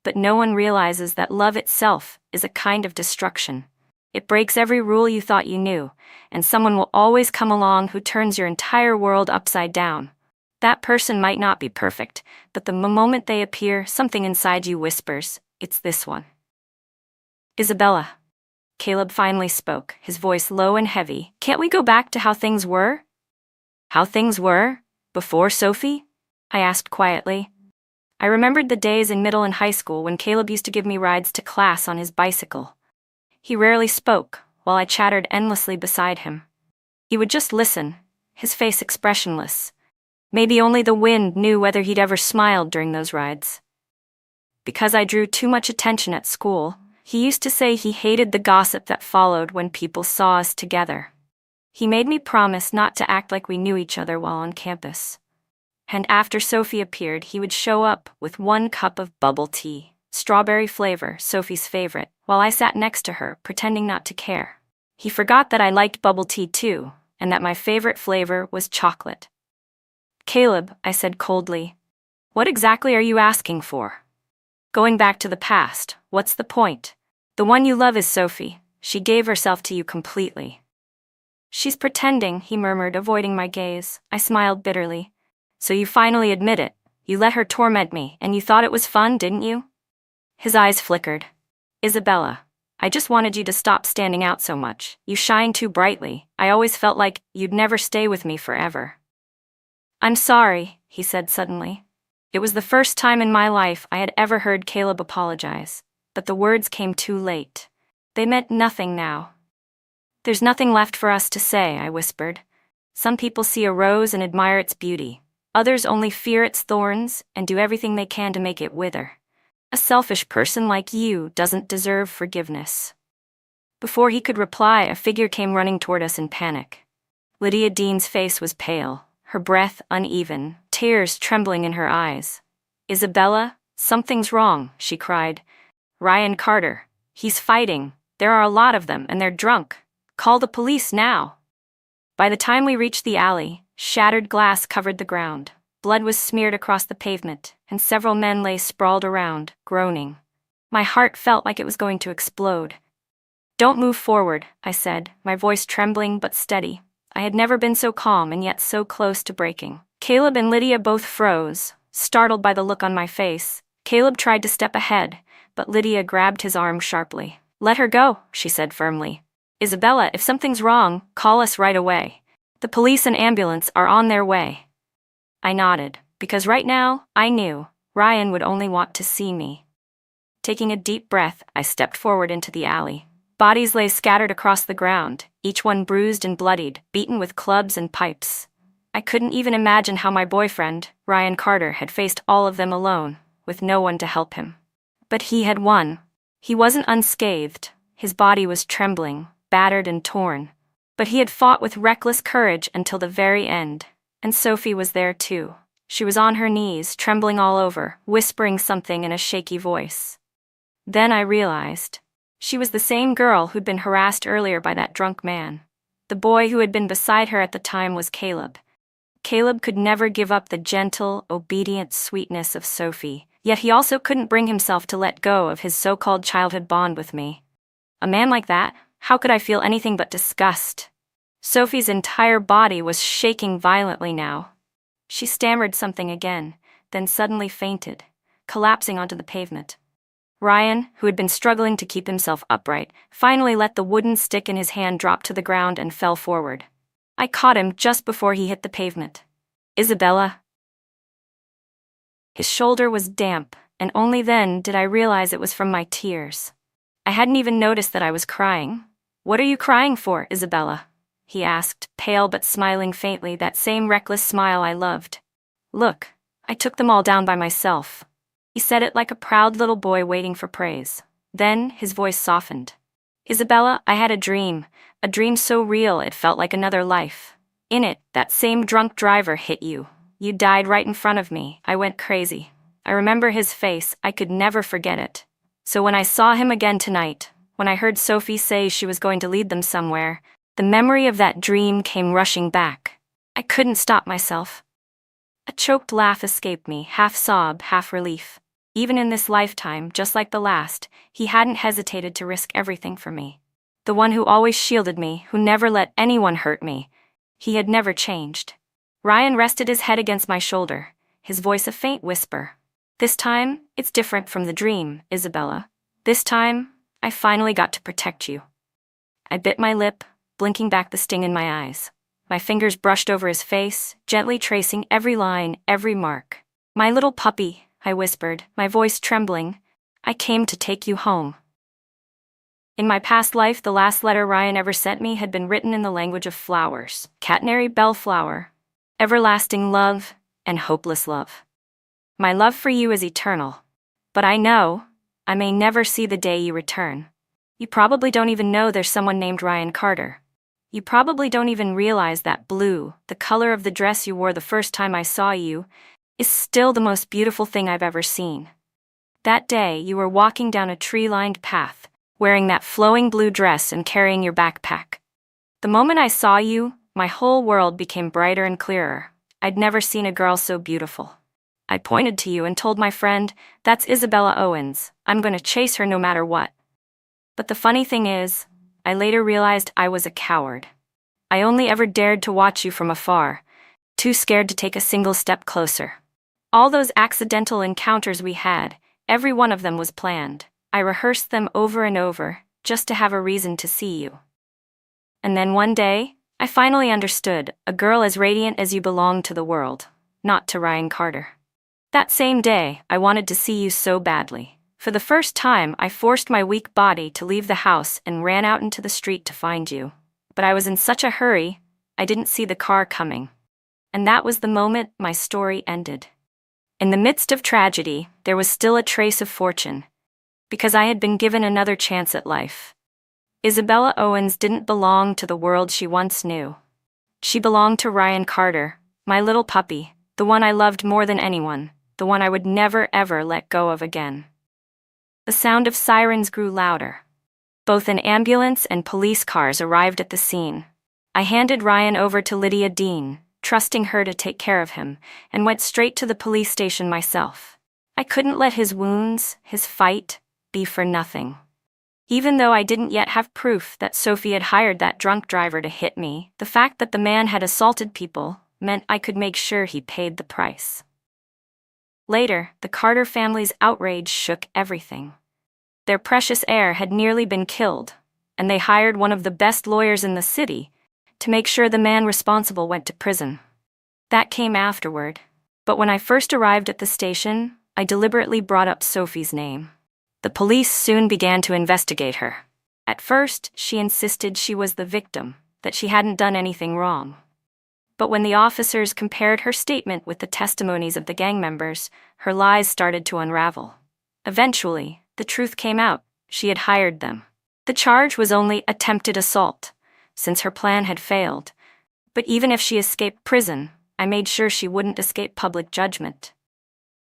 But no one realizes that love itself is a kind of destruction. It breaks every rule you thought you knew, and someone will always come along who turns your entire world upside down. That person might not be perfect, but the moment they appear, something inside you whispers, "It's this one." "Isabella." Caleb finally spoke, his voice low and heavy. "Can't we go back to how things were?" "How things were? Before Sophie?" I asked quietly. I remembered the days in middle and high school when Caleb used to give me rides to class on his bicycle. He rarely spoke, while I chattered endlessly beside him. He would just listen, his face expressionless. Maybe only the wind knew whether he'd ever smiled during those rides. Because I drew too much attention at school, he used to say he hated the gossip that followed when people saw us together. He made me promise not to act like we knew each other while on campus. And after Sophie appeared, he would show up with 1 cup of bubble tea, strawberry flavor, Sophie's favorite, while I sat next to her, pretending not to care. He forgot that I liked bubble tea too, and that my favorite flavor was chocolate. "Caleb," I said coldly, "what exactly are you asking for?" "Going back to the past, what's the point? The one you love is Sophie. She gave herself to you completely." "She's pretending," he murmured, avoiding my gaze. I smiled bitterly. "So you finally admit it. You let her torment me, and you thought it was fun, didn't you?" His eyes flickered. "Isabella, I just wanted you to stop standing out so much. You shine too brightly. I always felt like you'd never stay with me forever." "I'm sorry," he said suddenly. It was the first time in my life I had ever heard Caleb apologize, but the words came too late. They meant nothing now. "There's nothing left for us to say," I whispered. "Some people see a rose and admire its beauty. Others only fear its thorns and do everything they can to make it wither. A selfish person like you doesn't deserve forgiveness." Before he could reply, a figure came running toward us in panic. Lydia Dean's face was pale, her breath uneven, tears trembling in her eyes. "Isabella, something's wrong," she cried. "Ryan Carter. He's fighting. There are a lot of them, and they're drunk. Call the police now." By the time we reached the alley, shattered glass covered the ground. Blood was smeared across the pavement, and several men lay sprawled around, groaning. My heart felt like it was going to explode. "Don't move forward," I said, my voice trembling but steady. I had never been so calm and yet so close to breaking. Caleb and Lydia both froze, startled by the look on my face. Caleb tried to step ahead, but Lydia grabbed his arm sharply. "Let her go," she said firmly. "Isabella, if something's wrong, call us right away. The police and ambulance are on their way." I nodded, because right now, I knew Ryan would only want to see me. Taking a deep breath, I stepped forward into the alley. Bodies lay scattered across the ground, each one bruised and bloodied, beaten with clubs and pipes. I couldn't even imagine how my boyfriend, Ryan Carter, had faced all of them alone, with no one to help him. But he had won. He wasn't unscathed. His body was trembling, battered and torn. But he had fought with reckless courage until the very end. And Sophie was there too. She was on her knees, trembling all over, whispering something in a shaky voice. Then I realized. She was the same girl who'd been harassed earlier by that drunk man. The boy who had been beside her at the time was Caleb. Caleb could never give up the gentle, obedient sweetness of Sophie, yet he also couldn't bring himself to let go of his so-called childhood bond with me. A man like that, how could I feel anything but disgust? Sophie's entire body was shaking violently now. She stammered something again, then suddenly fainted, collapsing onto the pavement. Ryan, who had been struggling to keep himself upright, finally let the wooden stick in his hand drop to the ground and fell forward. I caught him just before he hit the pavement. "Isabella." His shoulder was damp, and only then did I realize it was from my tears. I hadn't even noticed that I was crying. "What are you crying for, Isabella?" he asked, pale but smiling faintly, that same reckless smile I loved. "Look, I took them all down by myself." He said it like a proud little boy waiting for praise. Then his voice softened. "Isabella, I had a dream so real it felt like another life. In it, that same drunk driver hit you. You died right in front of me. I went crazy. I remember his face, I could never forget it. So when I saw him again tonight, when I heard Sophie say she was going to lead them somewhere, the memory of that dream came rushing back. I couldn't stop myself." A choked laugh escaped me, half sob, half relief. Even in this lifetime, just like the last, he hadn't hesitated to risk everything for me. The one who always shielded me, who never let anyone hurt me. He had never changed. Ryan rested his head against my shoulder, his voice a faint whisper. "This time, it's different from the dream, Isabella. This time, I finally got to protect you." I bit my lip, blinking back the sting in my eyes. My fingers brushed over his face, gently tracing every line, every mark. "My little puppy," I whispered, my voice trembling. "I came to take you home." In my past life, the last letter Ryan ever sent me had been written in the language of flowers, catenary bellflower, everlasting love, and hopeless love. "My love for you is eternal. But I know, I may never see the day you return. You probably don't even know there's someone named Ryan Carter. You probably don't even realize that blue, the color of the dress you wore the first time I saw you, is still the most beautiful thing I've ever seen. That day, you were walking down a tree-lined path, wearing that flowing blue dress and carrying your backpack. The moment I saw you, my whole world became brighter and clearer. I'd never seen a girl so beautiful. I pointed to you and told my friend, 'That's Isabella Owens. I'm going to chase her no matter what.' But the funny thing is, I later realized I was a coward. I only ever dared to watch you from afar, too scared to take a single step closer. All those accidental encounters we had, every one of them was planned. I rehearsed them over and over, just to have a reason to see you. And then one day, I finally understood, a girl as radiant as you belonged to the world, not to Ryan Carter. That same day, I wanted to see you so badly. For the first time, I forced my weak body to leave the house and ran out into the street to find you. But I was in such a hurry, I didn't see the car coming. And that was the moment my story ended. In the midst of tragedy, there was still a trace of fortune, because I had been given another chance at life. Isabella Owens didn't belong to the world she once knew. She belonged to Ryan Carter, my little puppy, the one I loved more than anyone, the one I would never ever let go of again. The sound of sirens grew louder. Both an ambulance and police cars arrived at the scene. I handed Ryan over to Lydia Dean, trusting her to take care of him, and went straight to the police station myself. I couldn't let his wounds, his fight, be for nothing. Even though I didn't yet have proof that Sophie had hired that drunk driver to hit me, the fact that the man had assaulted people meant I could make sure he paid the price. Later, the Carter family's outrage shook everything. Their precious heir had nearly been killed, and they hired one of the best lawyers in the city to make sure the man responsible went to prison. That came afterward, but when I first arrived at the station, I deliberately brought up Sophie's name. The police soon began to investigate her. At first, she insisted she was the victim, that she hadn't done anything wrong. But when the officers compared her statement with the testimonies of the gang members, her lies started to unravel. Eventually, the truth came out. She had hired them. The charge was only attempted assault, since her plan had failed. But even if she escaped prison, I made sure she wouldn't escape public judgment.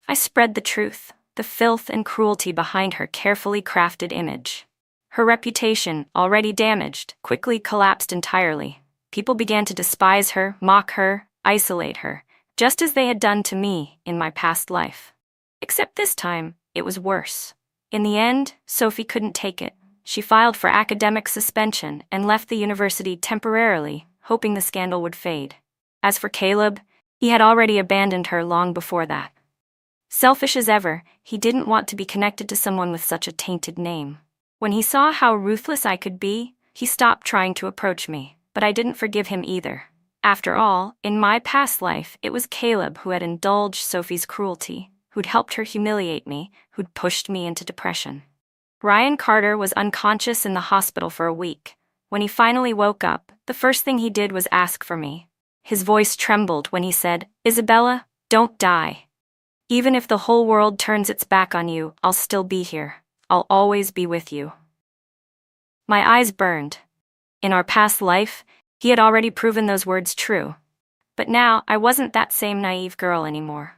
I spread the truth, the filth and cruelty behind her carefully crafted image. Her reputation, already damaged, quickly collapsed entirely. People began to despise her, mock her, isolate her, just as they had done to me in my past life. Except this time, it was worse. In the end, Sophie couldn't take it. She filed for academic suspension and left the university temporarily, hoping the scandal would fade. As for Caleb, he had already abandoned her long before that. Selfish as ever, he didn't want to be connected to someone with such a tainted name. When he saw how ruthless I could be, he stopped trying to approach me, but I didn't forgive him either. After all, in my past life, it was Caleb who had indulged Sophie's cruelty, who'd helped her humiliate me, who'd pushed me into depression. Ryan Carter was unconscious in the hospital for a week. When he finally woke up, the first thing he did was ask for me. His voice trembled when he said, "Isabella, don't die. Even if the whole world turns its back on you, I'll still be here. I'll always be with you." My eyes burned. In our past life, he had already proven those words true. But now, I wasn't that same naive girl anymore.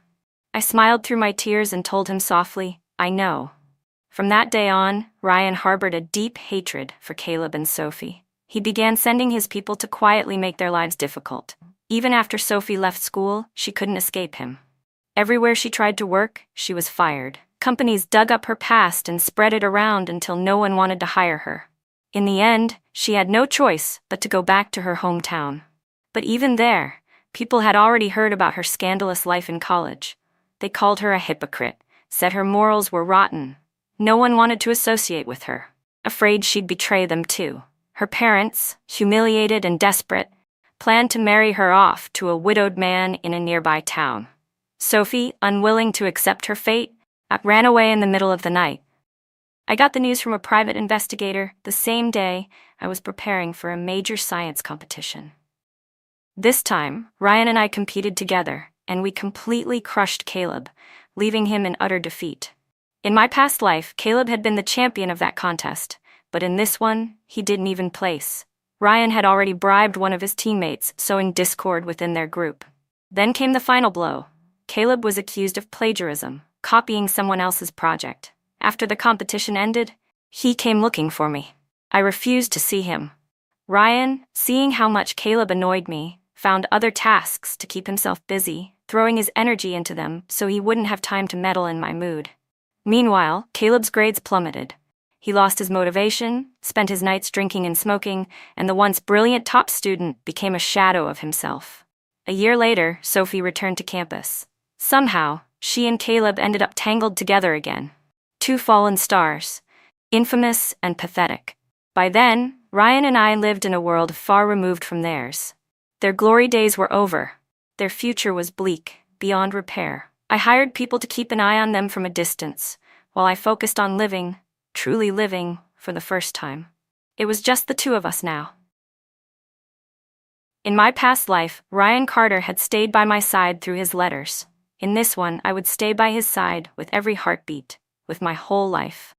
I smiled through my tears and told him softly, "I know." From that day on, Ryan harbored a deep hatred for Caleb and Sophie. He began sending his people to quietly make their lives difficult. Even after Sophie left school, she couldn't escape him. Everywhere she tried to work, she was fired. Companies dug up her past and spread it around until no one wanted to hire her. In the end, she had no choice but to go back to her hometown. But even there, people had already heard about her scandalous life in college. They called her a hypocrite, said her morals were rotten. No one wanted to associate with her, afraid she'd betray them too. Her parents, humiliated and desperate, planned to marry her off to a widowed man in a nearby town. Sophie, unwilling to accept her fate, ran away in the middle of the night. I got the news from a private investigator the same day I was preparing for a major science competition. This time, Ryan and I competed together, and we completely crushed Caleb, leaving him in utter defeat. In my past life, Caleb had been the champion of that contest, but in this one, he didn't even place. Ryan had already bribed one of his teammates, sowing discord within their group. Then came the final blow. Caleb was accused of plagiarism, copying someone else's project. After the competition ended, he came looking for me. I refused to see him. Ryan, seeing how much Caleb annoyed me, found other tasks to keep himself busy, throwing his energy into them so he wouldn't have time to meddle in my mood. Meanwhile, Caleb's grades plummeted. He lost his motivation, spent his nights drinking and smoking, and the once brilliant top student became a shadow of himself. A year later, Sophie returned to campus. Somehow, she and Caleb ended up tangled together again. Two fallen stars, infamous and pathetic. By then, Ryan and I lived in a world far removed from theirs. Their glory days were over. Their future was bleak, beyond repair. I hired people to keep an eye on them from a distance, while I focused on living, truly living, for the first time. It was just the two of us now. In my past life, Ryan Carter had stayed by my side through his letters. In this one, I would stay by his side with every heartbeat, with my whole life.